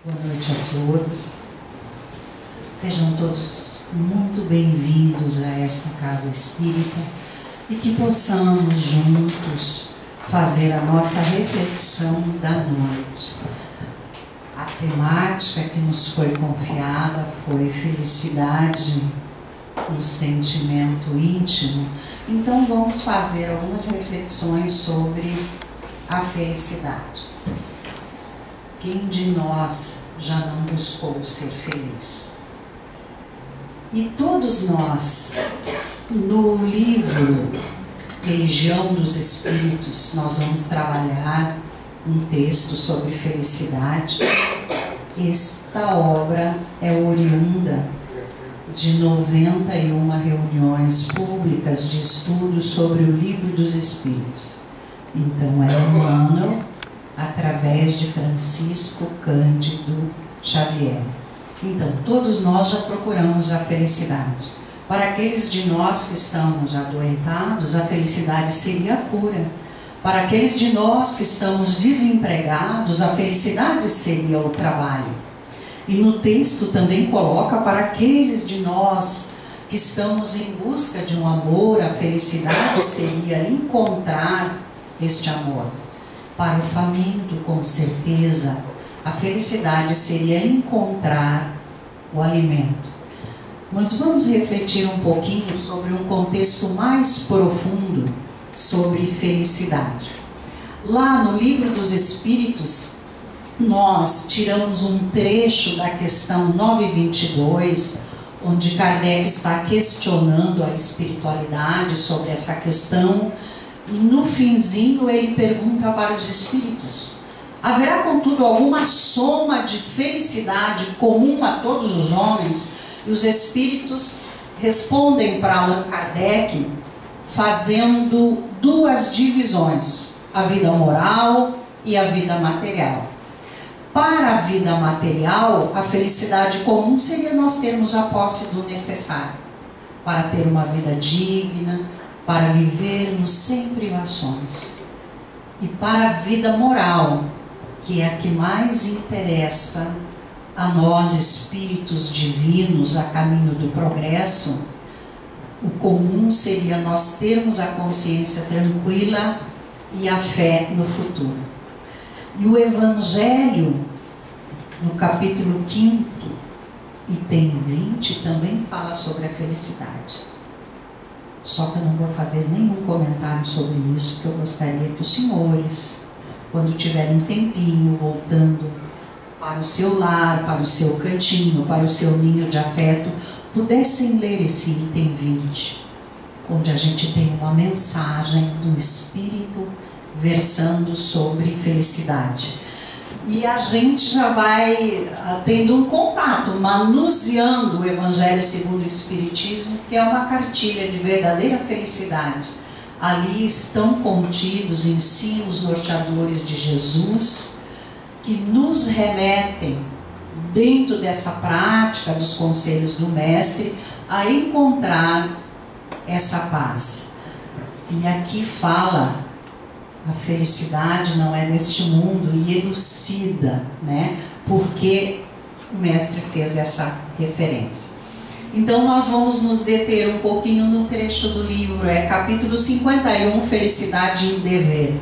Boa noite a todos. Sejam todos muito bem-vindos a essa casa espírita e que possamos juntos fazer a nossa reflexão da noite. A temática que nos foi confiada foi felicidade, um sentimento íntimo. Então vamos fazer algumas reflexões sobre a felicidade. Quem de nós já não buscou ser feliz? E todos nós, no livro Religião dos Espíritos, nós vamos trabalhar um texto sobre felicidade. Esta obra é oriunda de 91 reuniões públicas de estudo sobre o livro dos Espíritos. Então é Emmanuel, através de Francisco Cândido Xavier. Então, todos nós já procuramos a felicidade. Para aqueles de nós que estamos adoentados, a felicidade seria a cura. Para aqueles de nós que estamos desempregados, a felicidade seria o trabalho. E no texto também coloca para aqueles de nós que estamos em busca de um amor, a felicidade seria encontrar este amor. Para o faminto, com certeza, a felicidade seria encontrar o alimento. Mas vamos refletir um pouquinho sobre um contexto mais profundo sobre felicidade. Lá no Livro dos Espíritos, nós tiramos um trecho da questão 922, onde Kardec está questionando a espiritualidade sobre essa questão. E no finzinho ele pergunta para os espíritos: haverá contudo alguma soma de felicidade comum a todos os homens? E os espíritos respondem para Allan Kardec fazendo duas divisões: a vida moral e a vida material. Para a vida material, a felicidade comum seria nós termos a posse do necessário para ter uma vida digna, para vivermos sem privações. E para a vida moral, que é a que mais interessa a nós espíritos divinos a caminho do progresso, o comum seria nós termos a consciência tranquila e a fé no futuro. E o Evangelho, no capítulo 5, item 20, também fala sobre a felicidade. Só que eu não vou fazer nenhum comentário sobre isso, porque eu gostaria que os senhores, quando tiverem um tempinho, voltando para o seu lar, para o seu cantinho, para o seu ninho de afeto, pudessem ler esse item 20, onde a gente tem uma mensagem do Espírito versando sobre felicidade. E a gente já vai tendo um contato, manuseando o Evangelho segundo o Espiritismo, que é uma cartilha de verdadeira felicidade. Ali estão contidos ensinos norteadores de Jesus, que nos remetem, dentro dessa prática dos conselhos do Mestre, a encontrar essa paz. E aqui fala: a felicidade não é deste mundo, e elucida, né? Porque o Mestre fez essa referência. Então nós vamos nos deter um pouquinho no trecho do livro, é capítulo 51, Felicidade e Dever.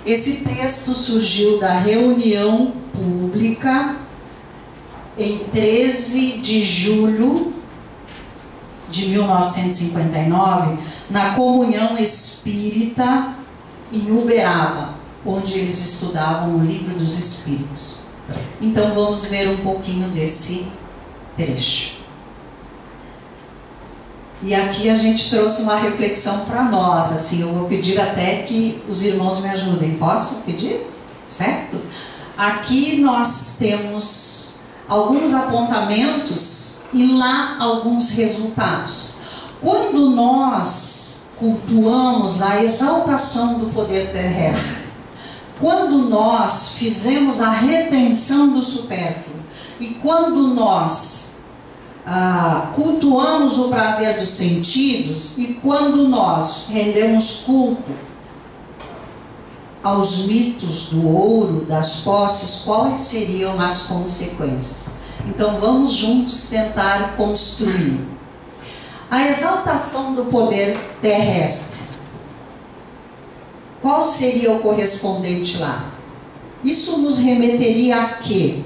Esse texto surgiu da reunião pública em 13 de julho de 1959, na Comunhão Espírita em Uberaba, onde eles estudavam o Livro dos Espíritos. Então vamos ver um pouquinho desse trecho. E aqui a gente trouxe uma reflexão para nós, assim, eu vou pedir até que os irmãos me ajudem. Posso pedir? Certo? Aqui nós temos alguns apontamentos e lá alguns resultados. Quando nós cultuamos a exaltação do poder terrestre, quando nós fizemos a retenção do supérfluo e quando nós cultuamos o prazer dos sentidos e quando nós rendemos culto aos mitos do ouro, das posses, quais seriam as consequências? Então vamos juntos tentar construir. A exaltação do poder terrestre. Qual seria o correspondente lá? Isso nos remeteria a quê?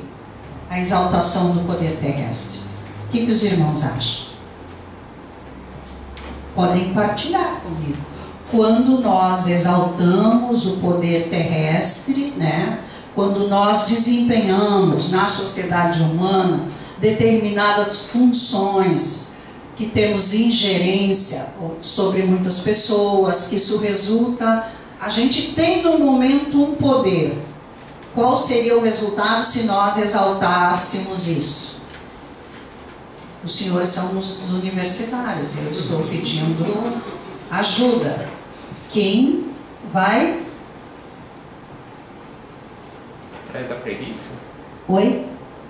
A exaltação do poder terrestre. O que os irmãos acham? Podem partilhar comigo. Quando nós exaltamos o poder terrestre, né? Quando nós desempenhamos na sociedade humana determinadas funções, que temos ingerência sobre muitas pessoas, que isso resulta, a gente tem no momento um poder. Qual seria o resultado se nós exaltássemos isso? Os senhores são os universitários, eu estou pedindo ajuda. Quem vai? Traz a preguiça? Oi?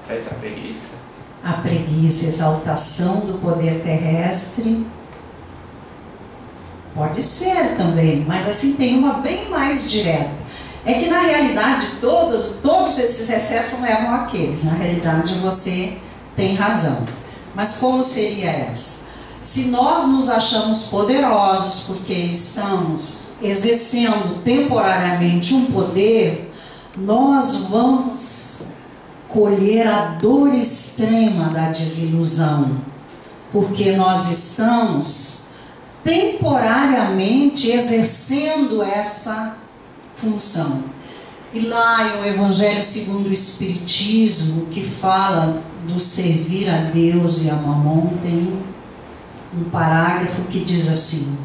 Traz a preguiça? A preguiça, exaltação do poder terrestre. Pode ser também, mas assim tem uma bem mais direta. É que na realidade todos esses excessos levam àqueles. Na realidade você tem razão. Mas como seria essa? Se nós nos achamos poderosos porque estamos exercendo temporariamente um poder, nós vamos colher a dor extrema da desilusão, porque nós estamos temporariamente exercendo essa função. E lá em o Evangelho segundo o Espiritismo, que fala do servir a Deus e a Mamon, tem um parágrafo que diz assim: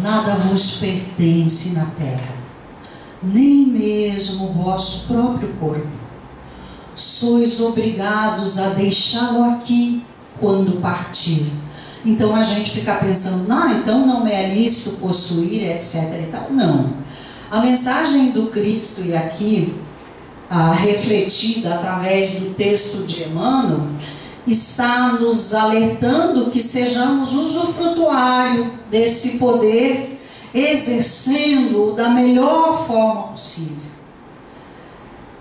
nada vos pertence na terra, nem mesmo o vosso próprio corpo. Sois obrigados a deixá-lo aqui quando partir. Então a gente fica pensando, então não é lícito possuir, etc. e tal. Não. A mensagem do Cristo, e aqui refletida através do texto de Emmanuel, está nos alertando que sejamos usufrutuário desse poder, exercendo-o da melhor forma possível,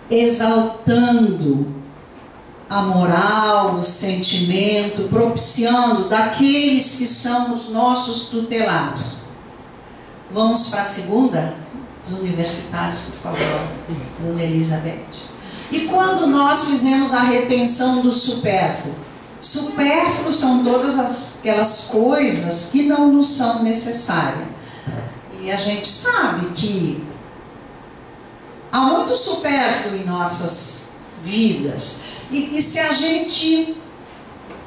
exaltando a moral, o sentimento, propiciando daqueles que são os nossos tutelados. Vamos para a segunda? Os universitários, por favor, Dona Elizabeth. E quando nós fizemos a retenção do supérfluo? Supérfluo são todas aquelas coisas que não nos são necessárias. E a gente sabe que há muito supérfluo em nossas vidas. E se a gente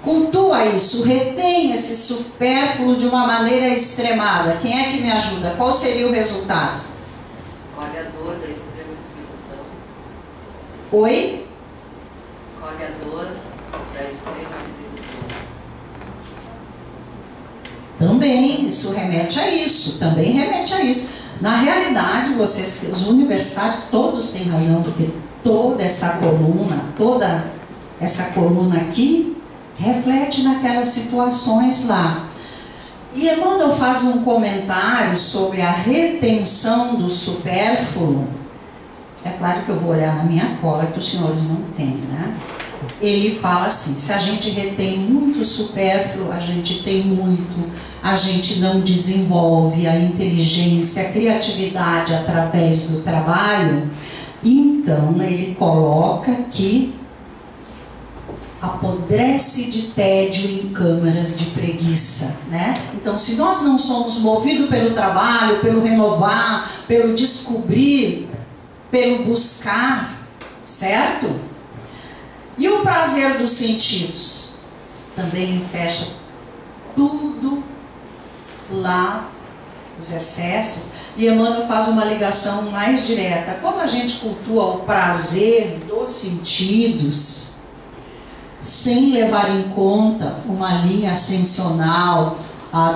cultua isso, retém esse supérfluo de uma maneira extremada, quem é que me ajuda? Qual seria o resultado? Colhe a dor da extrema desilusão. Oi? Colhe a dor da extrema desilusão. Também, isso remete a isso, também remete a isso. Na realidade, vocês, os universitários, todos têm razão, porque toda essa coluna aqui, reflete naquelas situações lá. E Emmanuel faz um comentário sobre a retenção do supérfluo. É claro que eu vou olhar na minha cola, que os senhores não têm, né? Ele fala assim: se a gente retém muito supérfluo, a gente tem muito, a gente não desenvolve a inteligência, a criatividade através do trabalho. Então ele coloca que apodrece de tédio em câmaras de preguiça, né? Então, se nós não somos movidos pelo trabalho, pelo renovar, pelo descobrir, pelo buscar, certo? E o prazer dos sentidos? Também fecha tudo lá, os excessos. E Emmanuel faz uma ligação mais direta. Quando a gente cultua o prazer dos sentidos, sem levar em conta uma linha ascensional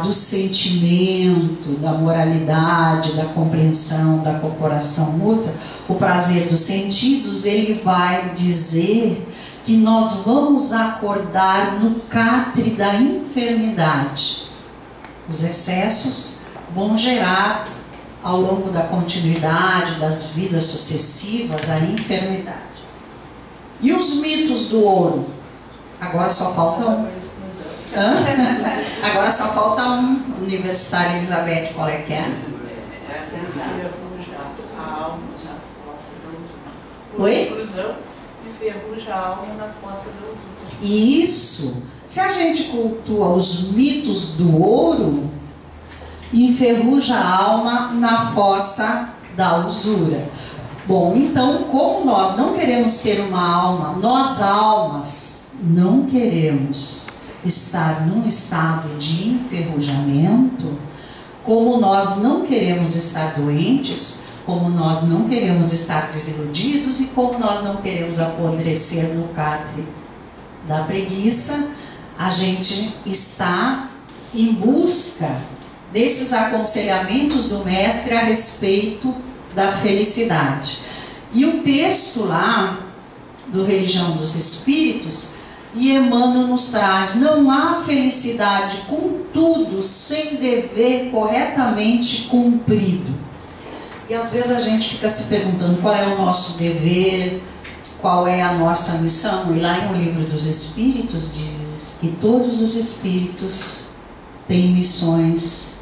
do sentimento, da moralidade, da compreensão, da corporação mútua, o prazer dos sentidos, ele vai dizer que nós vamos acordar no catre da enfermidade. Os excessos vão gerar ao longo da continuidade das vidas sucessivas, a enfermidade. E os mitos do ouro? Agora só falta um. Agora só falta um. Universitária Elizabeth, qual é que é? Oi? Enferruja a alma na fossa do ouvido. Isso. Se a gente cultua os mitos do ouro, enferruja a alma na fossa da usura. Bom, então, como nós não queremos ter uma alma, nós almas não queremos estar num estado de enferrujamento, como nós não queremos estar doentes, como nós não queremos estar desiludidos e como nós não queremos apodrecer no catre da preguiça, a gente está em busca desses aconselhamentos do Mestre a respeito da felicidade. E o texto lá do Religião dos Espíritos, e Emmanuel nos traz: não há felicidade, contudo, sem dever corretamente cumprido. E às vezes a gente fica se perguntando qual é o nosso dever, qual é a nossa missão. E lá em O Livro dos Espíritos diz que todos os espíritos têm missões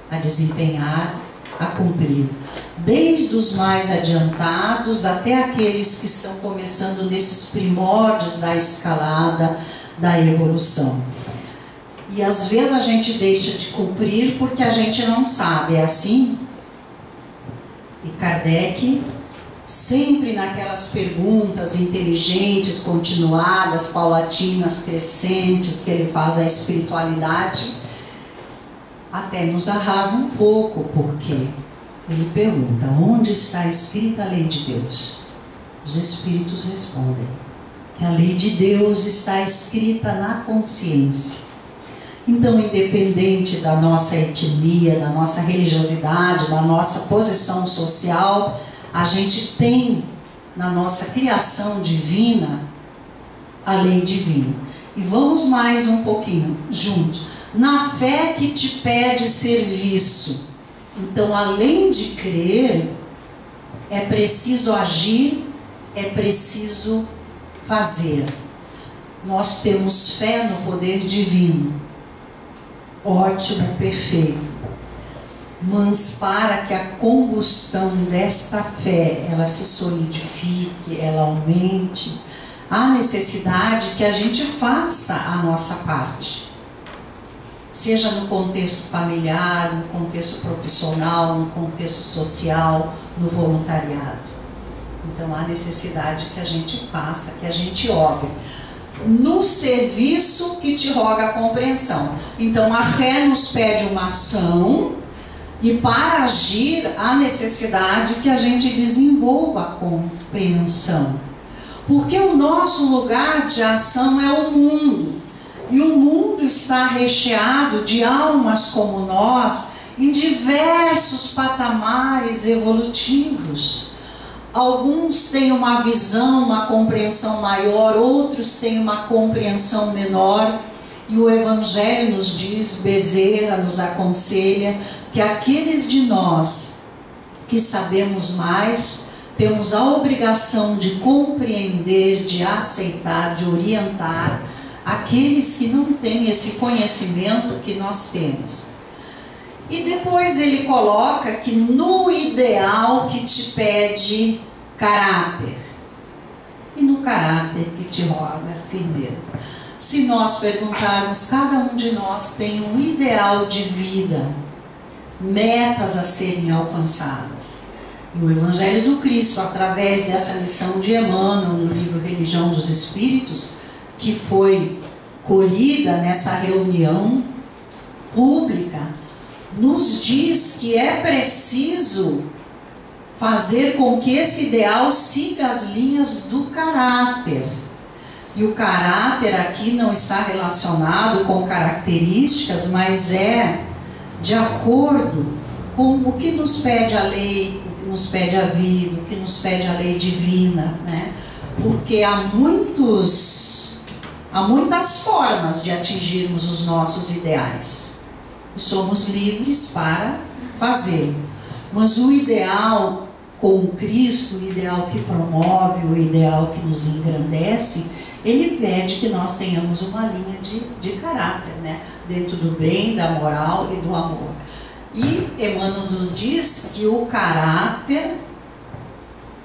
a desempenhar, a cumprir, desde os mais adiantados até aqueles que estão começando nesses primórdios da escalada da evolução. E às vezes a gente deixa de cumprir porque a gente não sabe, é assim? E Kardec, sempre naquelas perguntas inteligentes, continuadas, paulatinas, crescentes, que ele faz à espiritualidade, até nos arrasa um pouco, porque ele pergunta: onde está escrita a lei de Deus? Os espíritos respondem que a lei de Deus está escrita na consciência. Então, independente da nossa etnia, da nossa religiosidade, da nossa posição social, a gente tem na nossa criação divina a lei divina. E vamos mais um pouquinho juntos. Na fé que te pede serviço. Então, além de crer, é preciso agir, é preciso fazer. Nós temos fé no poder divino. Ótimo, perfeito. Mas para que a combustão desta fé, ela se solidifique, ela aumente, há necessidade que a gente faça a nossa parte. Seja no contexto familiar, no contexto profissional, no contexto social, no voluntariado. Então há necessidade que a gente faça, que a gente obre. No serviço que te roga a compreensão. Então a fé nos pede uma ação, e para agir há necessidade que a gente desenvolva a compreensão. Porque o nosso lugar de ação é o mundo. E o mundo está recheado de almas como nós em diversos patamares evolutivos. Alguns têm uma visão, uma compreensão maior, outros têm uma compreensão menor. E o Evangelho nos diz, Bezerra nos aconselha, que aqueles de nós que sabemos mais, temos a obrigação de compreender, de aceitar, de orientar aqueles que não têm esse conhecimento que nós temos. E depois ele coloca que no ideal que te pede caráter, e no caráter que te roga firmeza. Se nós perguntarmos, cada um de nós tem um ideal de vida, metas a serem alcançadas. E o Evangelho do Cristo, através dessa lição de Emmanuel no livro Religião dos Espíritos, que foi colhida nessa reunião pública, nos diz que é preciso fazer com que esse ideal siga as linhas do caráter. E o caráter aqui não está relacionado com características, mas é de acordo com o que nos pede a lei, o que nos pede a vida, o que nos pede a lei divina, né? Porque há muitas formas de atingirmos os nossos ideais. E somos livres para fazer. Mas o ideal com Cristo, o ideal que promove, o ideal que nos engrandece, ele pede que nós tenhamos uma linha de caráter, né? Dentro do bem, da moral e do amor. E Emmanuel nos diz que o caráter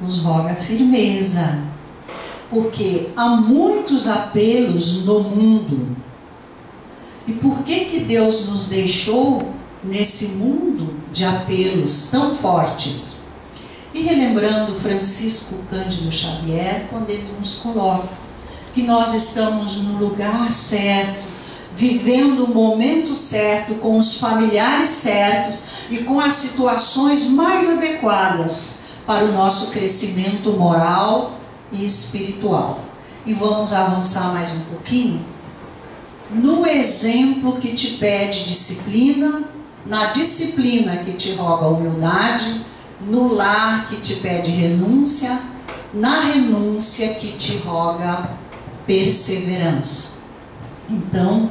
nos roga firmeza, porque há muitos apelos no mundo. E por que Deus nos deixou nesse mundo de apelos tão fortes? E relembrando Francisco Cândido Xavier, quando ele nos coloca que nós estamos no lugar certo, vivendo o momento certo, com os familiares certos e com as situações mais adequadas para o nosso crescimento moral e espiritual. E vamos avançar mais um pouquinho no exemplo que te pede disciplina, na disciplina que te roga humildade, no lar que te pede renúncia, na renúncia que te roga perseverança. Então,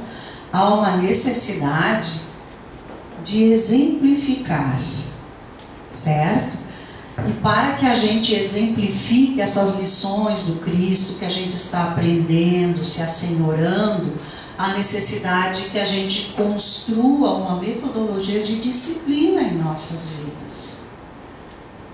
há uma necessidade de exemplificar, certo? E para que a gente exemplifique essas lições do Cristo que a gente está aprendendo, se assenhorando, há necessidade que a gente construa uma metodologia de disciplina em nossas vidas.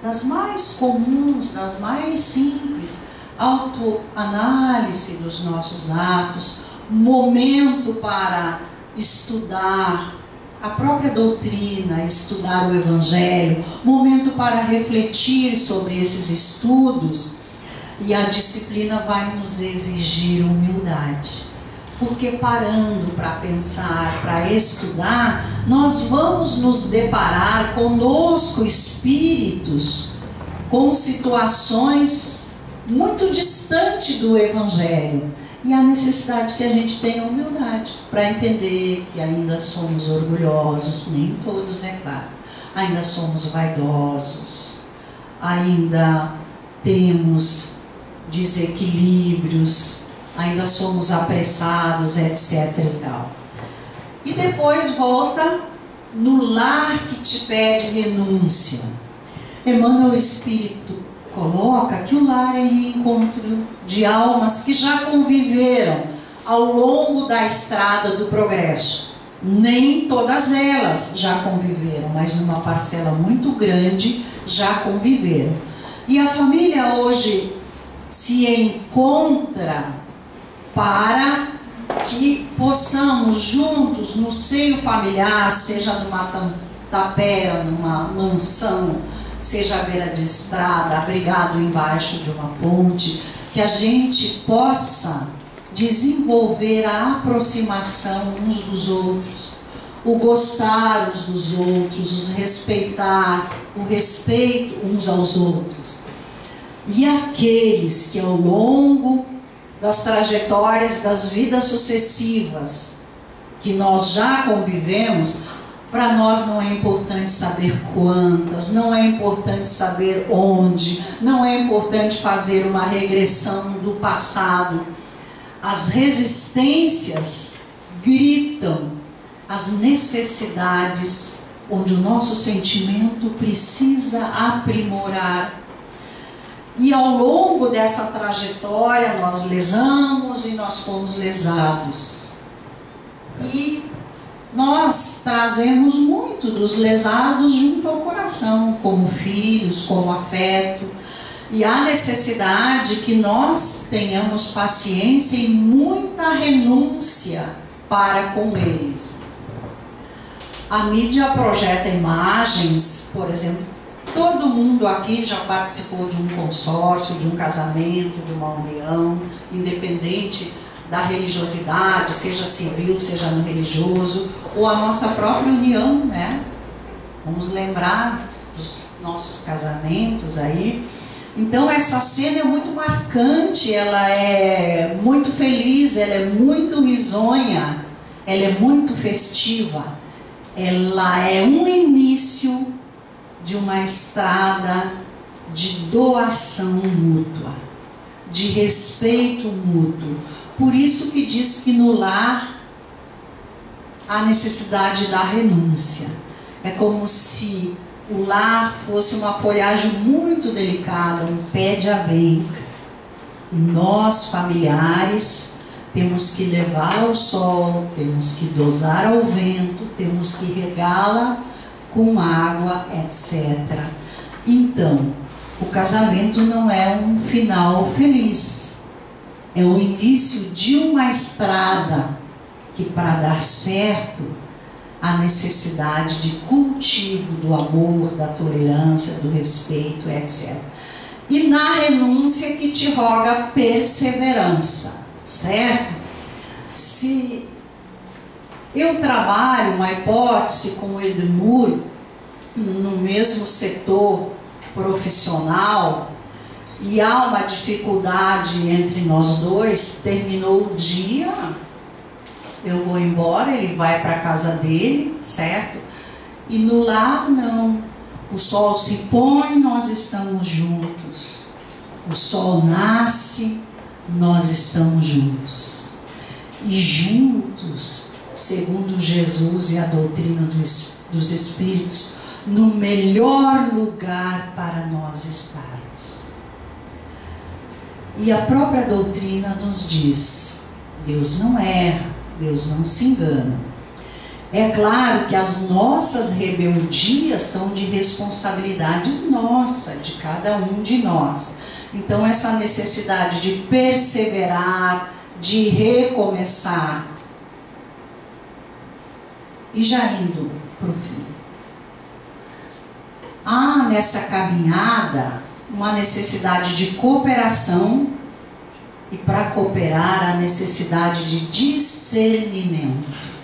Das mais comuns, das mais simples, autoanálise dos nossos atos, momento para estudar a própria doutrina, estudar o Evangelho, momento para refletir sobre esses estudos. E a disciplina vai nos exigir humildade, porque parando para pensar, para estudar, nós vamos nos deparar conosco, espíritos, com situações muito distantes do Evangelho. E a necessidade que a gente tenha humildade para entender que ainda somos orgulhosos, nem todos, é claro, ainda somos vaidosos, ainda temos desequilíbrios, ainda somos apressados, etc. e tal. E depois volta no lar que te pede renúncia. Emmanuel Espírito coloca que o lar é reencontro de almas que já conviveram ao longo da estrada do progresso. Nem todas elas já conviveram, mas numa parcela muito grande já conviveram. E a família hoje se encontra para que possamos juntos, no seio familiar, seja numa tapera, numa mansão, seja à beira de estrada, abrigado embaixo de uma ponte, que a gente possa desenvolver a aproximação uns dos outros, o gostar uns dos outros, os respeitar, o respeito uns aos outros. E aqueles que ao longo das trajetórias das vidas sucessivas que nós já convivemos, para nós não é importante saber quantas, não é importante saber onde, não é importante fazer uma regressão do passado. As resistências gritam as necessidades onde o nosso sentimento precisa aprimorar. E ao longo dessa trajetória nós lesamos e nós fomos lesados. E nós trazemos muito dos lesados junto ao coração, como filhos, como afeto. E há necessidade que nós tenhamos paciência e muita renúncia para com eles. A mídia projeta imagens, por exemplo, todo mundo aqui já participou de um consórcio, de um casamento, de uma união, independente da religiosidade, seja civil, seja no religioso, ou a nossa própria união, né? Vamos lembrar dos nossos casamentos aí. Então essa cena é muito marcante, ela é muito feliz, ela é muito risonha, ela é muito festiva. Ela é um início de uma estrada de doação mútua, de respeito mútuo. Por isso que diz que no lar há necessidade da renúncia. É como se o lar fosse uma folhagem muito delicada, um pé de avenca. E nós, familiares, temos que levá-la ao sol, temos que dosar ao vento, temos que regá-la com água, etc. Então, o casamento não é um final feliz, é o início de uma estrada que, para dar certo, há necessidade de cultivo do amor, da tolerância, do respeito, etc. E na renúncia que te roga perseverança, certo? Se eu trabalho uma hipótese com o Edmur no mesmo setor profissional e há uma dificuldade entre nós dois, terminou o dia, eu vou embora, ele vai para a casa dele, certo? E no lar não, o sol se põe, nós estamos juntos, o sol nasce, nós estamos juntos, e juntos, segundo Jesus e a doutrina dos Espíritos, no melhor lugar para nós estarmos. E a própria doutrina nos diz, Deus não erra, Deus não se engana. É claro que as nossas rebeldias são de responsabilidades nossa, de cada um de nós. Então essa necessidade de perseverar, de recomeçar, e já indo para o fim. Há nessa caminhada uma necessidade de cooperação, e para cooperar a necessidade de discernimento.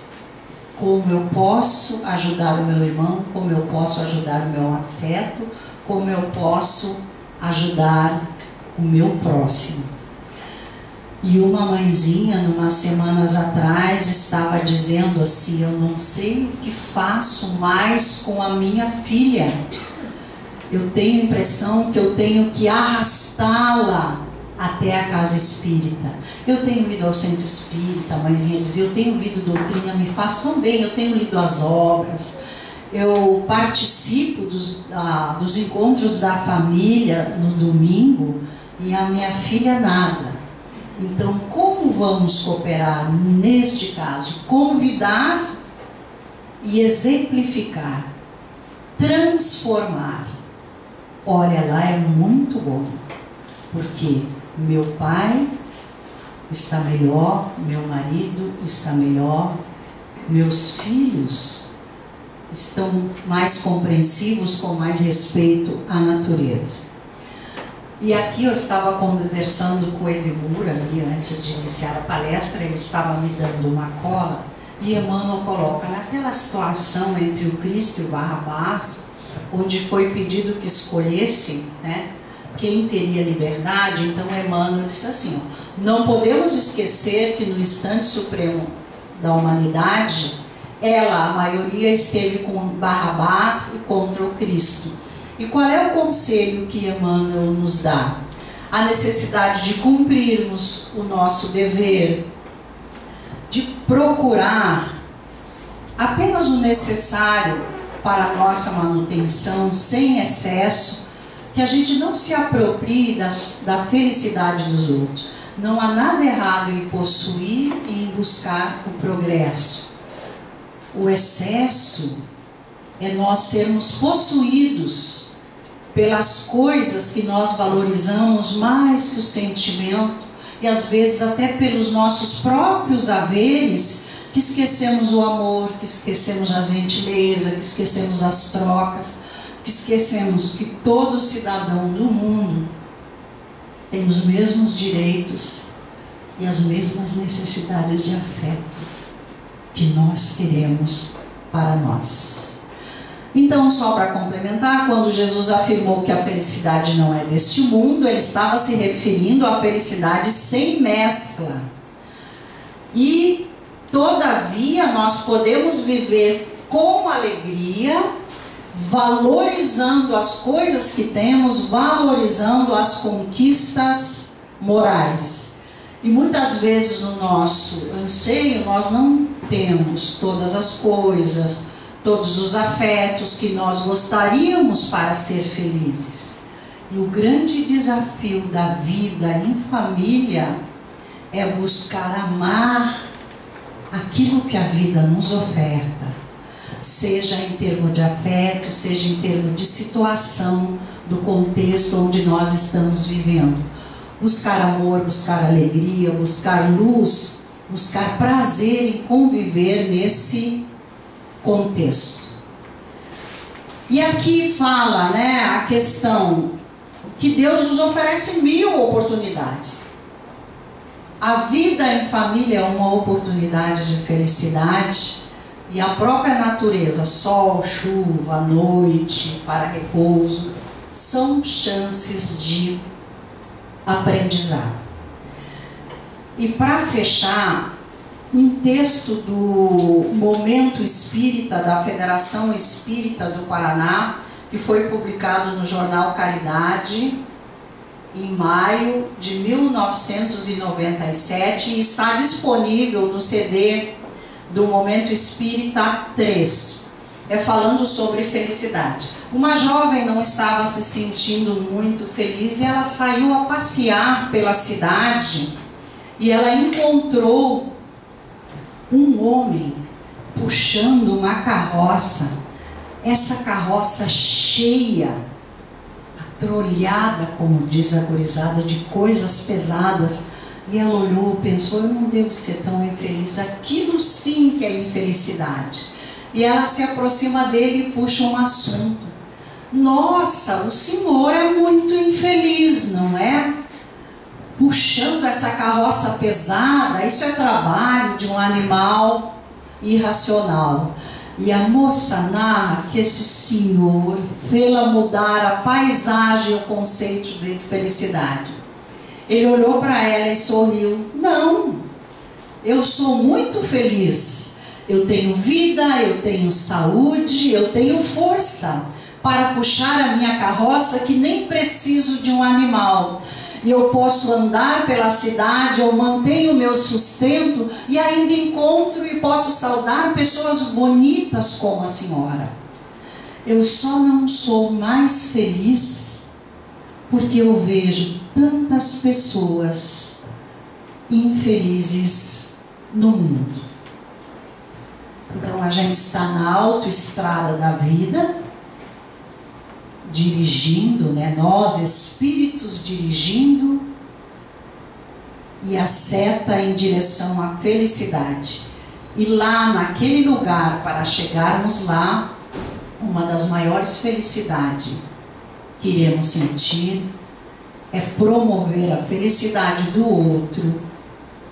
Como eu posso ajudar o meu irmão, como eu posso ajudar o meu afeto, como eu posso ajudar o meu próximo. E uma mãezinha, umas semanas atrás, estava dizendo assim, eu não sei o que faço mais com a minha filha. Eu tenho a impressão que eu tenho que arrastá-la até a casa espírita. Eu tenho ido ao centro espírita, a mãezinha dizia, eu tenho ouvido doutrina, me faz tão bem, eu tenho lido as obras, eu participo dos encontros da família no domingo, e a minha filha nada. Então, como vamos cooperar neste caso? Convidar e exemplificar, transformar. Olha, lá é muito bom, porque meu pai está melhor, meu marido está melhor, meus filhos estão mais compreensivos, com mais respeito à natureza. E aqui eu estava conversando com o Edmur ali, antes de iniciar a palestra, ele estava me dando uma cola, e Emmanuel coloca, naquela situação entre o Cristo e o Barrabás, onde foi pedido que escolhesse, né, quem teria liberdade, então Emmanuel disse assim, ó, não podemos esquecer que no instante supremo da humanidade, a maioria esteve com Barrabás e contra o Cristo. E qual é o conselho que Emmanuel nos dá? A necessidade de cumprirmos o nosso dever, de procurar apenas o necessário para a nossa manutenção, sem excesso, que a gente não se aproprie da felicidade dos outros. Não há nada errado em possuir e em buscar o progresso. O excesso é nós sermos possuídos pelas coisas que nós valorizamos mais que o sentimento, e às vezes até pelos nossos próprios haveres, que esquecemos o amor, que esquecemos a gentileza, que esquecemos as trocas, que esquecemos que todo cidadão do mundo tem os mesmos direitos e as mesmas necessidades de afeto que nós queremos para nós. Então, só para complementar, quando Jesus afirmou que a felicidade não é deste mundo, ele estava se referindo à felicidade sem mescla. E, todavia, nós podemos viver com alegria, valorizando as coisas que temos, valorizando as conquistas morais. E muitas vezes no nosso anseio nós não temos todas as coisas, todos os afetos que nós gostaríamos para ser felizes. E o grande desafio da vida em família é buscar amar aquilo que a vida nos oferta, seja em termos de afeto, seja em termos de situação, do contexto onde nós estamos vivendo. Buscar amor, buscar alegria, buscar luz, buscar prazer em conviver nesse contexto. E aqui fala, né, a questão que Deus nos oferece 1000 oportunidades. A vida em família é uma oportunidade de felicidade, e a própria natureza, sol, chuva, noite, para repouso, são chances de aprendizado. E para fechar, um texto do Momento Espírita da Federação Espírita do Paraná, que foi publicado no jornal Caridade em maio de 1997 e está disponível no CD do Momento Espírita 3. É falando sobre felicidade. Uma jovem não estava se sentindo muito feliz e ela saiu a passear pela cidade e ela encontrou um homem puxando uma carroça. Essa carroça cheia, atrolhada, como diz a gurizada, de coisas pesadas. E ela olhou, pensou, eu não devo ser tão infeliz. Aquilo sim que é infelicidade. E ela se aproxima dele e puxa um assunto. Nossa, o senhor é muito infeliz, não é? Puxando essa carroça pesada, isso é trabalho de um animal irracional. E a moça narra que esse senhor fez-la mudar a paisagem, o conceito de felicidade. Ele olhou para ela e sorriu. Não, eu sou muito feliz. Eu tenho vida, eu tenho saúde, eu tenho força para puxar a minha carroça, que nem preciso de um animal. E eu posso andar pela cidade, eu mantenho o meu sustento e ainda encontro e posso saudar pessoas bonitas como a senhora. Eu só não sou mais feliz porque eu vejo tantas pessoas infelizes no mundo. Então a gente está na autoestrada da vida, dirigindo, né? Nós espíritos dirigindo, e a seta em direção à felicidade. E lá naquele lugar, para chegarmos lá, uma das maiores felicidades que iremos sentir é promover a felicidade do outro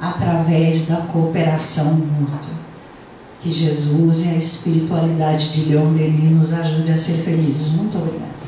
através da cooperação mútua. Que Jesus e a espiritualidade de Leon Denis nos ajude a ser felizes. Muito obrigada.